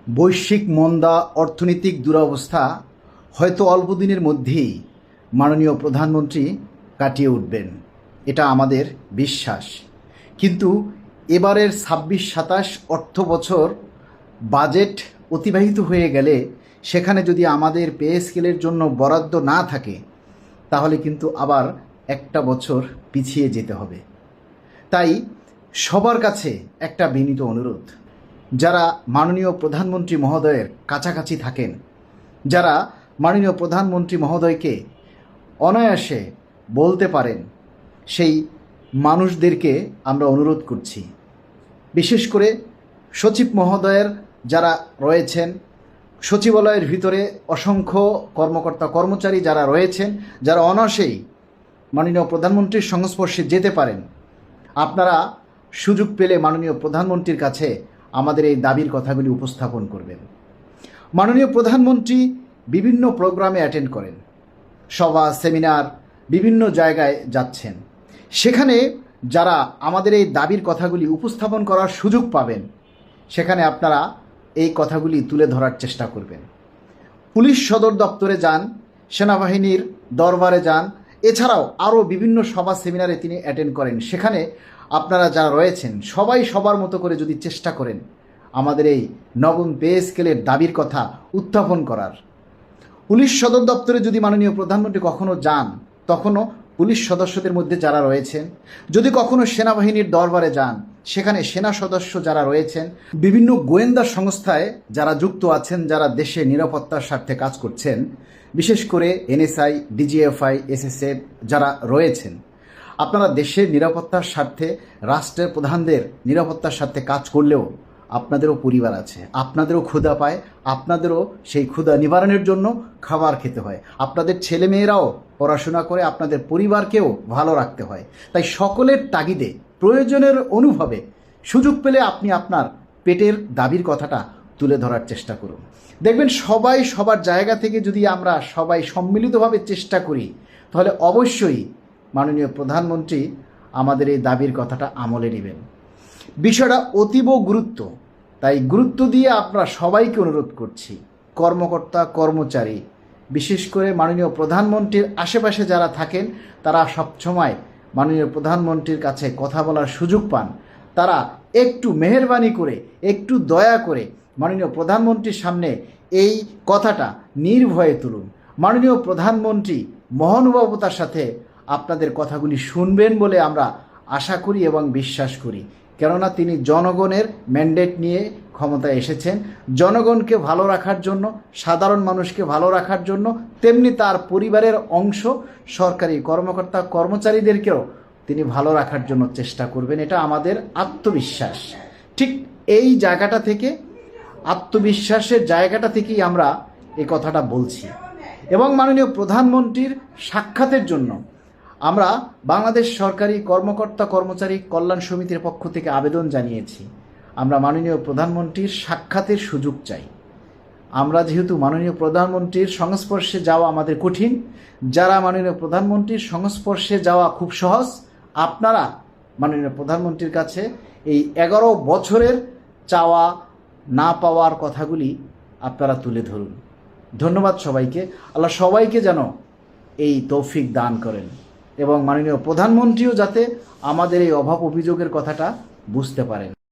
বৈশ্বিক মন্দা, অর্থনৈতিক দুরবস্থা হয়তো অল্প দিনের মধ্যেই মাননীয় প্রধানমন্ত্রী কাটিয়ে উঠবেন, এটা আমাদের বিশ্বাস। কিন্তু এবারের ২৬-২৭ অর্থ বছর বাজেট অতিবাহিত হয়ে গেলে সেখানে যদি আমাদের পে স্কেলের জন্য বরাদ্দ না থাকে তাহলে কিন্তু আবার একটা বছর পিছিয়ে যেতে হবে। তাই সবার কাছে একটা বিনীত অনুরোধ, যারা মাননীয় প্রধানমন্ত্রী মহোদয়ের কাছাকাছি থাকেন, যারা মাননীয় প্রধানমন্ত্রী মহোদয়কে অনায়াসে বলতে পারেন, সেই মানুষদেরকে আমরা অনুরোধ করছি। বিশেষ করে সচিব মহোদয়ের যারা রয়েছেন, সচিবালয়ের ভিতরে অসংখ্য কর্মকর্তা কর্মচারী যারা রয়েছেন, যারা অনায়াসেই মাননীয় প্রধানমন্ত্রীর সংস্পর্শে যেতে পারেন, আপনারা সুযোগ পেলে মাননীয় প্রধানমন্ত্রীর কাছে আমাদের এই দাবির কথাগুলি উপস্থাপন করবেন। মাননীয় প্রধানমন্ত্রী বিভিন্ন প্রোগ্রামে অ্যাটেন্ড করেন, সভা সেমিনার বিভিন্ন জায়গায় যাচ্ছেন। সেখানে যারা আমাদের এই দাবির কথাগুলি উপস্থাপন করার সুযোগ পাবেন, সেখানে আপনারা এই কথাগুলি তুলে ধরার চেষ্টা করবেন। পুলিশ সদর দপ্তরে যান, সেনাবাহিনীর দরবারে যান, এছাড়াও আরও বিভিন্ন সভা সেমিনারে তিনি অ্যাটেন্ড করেন। সেখানে আপনারা যারা রয়েছেন সবাই সবার মতো করে যদি চেষ্টা করেন আমাদের এই নবম পে স্কেলের দাবির কথা উত্থাপন করার। পুলিশ সদর দপ্তরে যদি মাননীয় প্রধানমন্ত্রী কখনো যান, তখনও পুলিশ সদস্যদের মধ্যে যারা রয়েছেন, যদি কখনো সেনাবাহিনীর দরবারে যান, সেখানে সেনা সদস্য যারা রয়েছেন, বিভিন্ন গোয়েন্দা সংস্থায় যারা যুক্ত আছেন, যারা দেশে নিরাপত্তার স্বার্থে কাজ করছেন, বিশেষ করে এনএসআই, ডিজিএফআই, এসএসএফ যারা রয়েছেন, আপনারা দেশের নিরাপত্তার স্বার্থে, রাষ্ট্রের প্রধানদের নিরাপত্তার স্বার্থে কাজ করলেও আপনাদেরও পরিবার আছে, আপনাদেরও ক্ষুধা পায়, আপনাদেরও সেই ক্ষুধা নিবারণের জন্য খাবার খেতে হয়, আপনাদের ছেলেমেয়েরাও পড়াশোনা করে আপনাদের পরিবারকেও ভালো রাখতে হয়। তাই সকলের তাগিদে, প্রয়োজনের অনুভবে সুযোগ পেলে আপনি আপনার পেটের দাবির কথাটা তুলে ধরার চেষ্টা করুন। দেখবেন সবাই সবার জায়গা থেকে যদি আমরা সবাই সম্মিলিতভাবে চেষ্টা করি, তাহলে অবশ্যই মাননীয় প্রধানমন্ত্রী আমাদের এই দাবির কথাটা আমলে নেবেন। বিষয়টা অতীব গুরুত্ব, তাই গুরুত্ব দিয়ে আমরা সবাইকে অনুরোধ করছি, কর্মকর্তা কর্মচারী, বিশেষ করে মাননীয় প্রধানমন্ত্রীর আশেপাশে যারা থাকেন, তারা সবসময় মাননীয় প্রধানমন্ত্রীর কাছে কথা বলার সুযোগ পান। তারা একটু মেহেরবানি করে, একটু দয়া করে মাননীয় প্রধানমন্ত্রীর সামনে এই কথাটা নির্ভয়ে তুলুন। মাননীয় প্রধানমন্ত্রী মহানুভবতার সাথে আপনাদের কথাগুলি শুনবেন বলে আমরা আশা করি এবং বিশ্বাস করি। কেননা তিনি জনগণের ম্যান্ডেট নিয়ে ক্ষমতায় এসেছেন, জনগণকে ভালো রাখার জন্য, সাধারণ মানুষকে ভালো রাখার জন্য, তেমনি তার পরিবারের অংশ সরকারি কর্মকর্তা কর্মচারীদেরকেও তিনি ভালো রাখার জন্য চেষ্টা করবেন। এটা আমাদের আত্মবিশ্বাস। ঠিক এই জায়গাটা থেকে, আত্মবিশ্বাসের জায়গাটা থেকেই আমরা এই কথাটা বলছি। এবং মাননীয় প্রধানমন্ত্রীর সাক্ষাতের জন্য আমরা বাংলাদেশ সরকারি কর্মকর্তা কর্মচারী কল্যাণ সমিতির পক্ষ থেকে আবেদন জানিয়েছি। আমরা মাননীয় প্রধানমন্ত্রীর সাক্ষাতের সুযোগ চাই। আমরা যেহেতু মাননীয় প্রধানমন্ত্রীর সংস্পর্শে যাওয়া আমাদের কঠিন, যারা মাননীয় প্রধানমন্ত্রীর সংস্পর্শে যাওয়া খুব সহজ, আপনারা মাননীয় প্রধানমন্ত্রীর কাছে এই 11 বছরের চাওয়া না পাওয়ার কথাগুলি আপনারা তুলে ধরুন। ধন্যবাদ সবাইকে। আল্লাহ সবাইকে যেন এই তৌফিক দান করেন এবং মাননীয় প্রধানমন্ত্রীও যাতে আমাদের এই অভাব অভিযোগের কথাটা বুঝতে পারেন।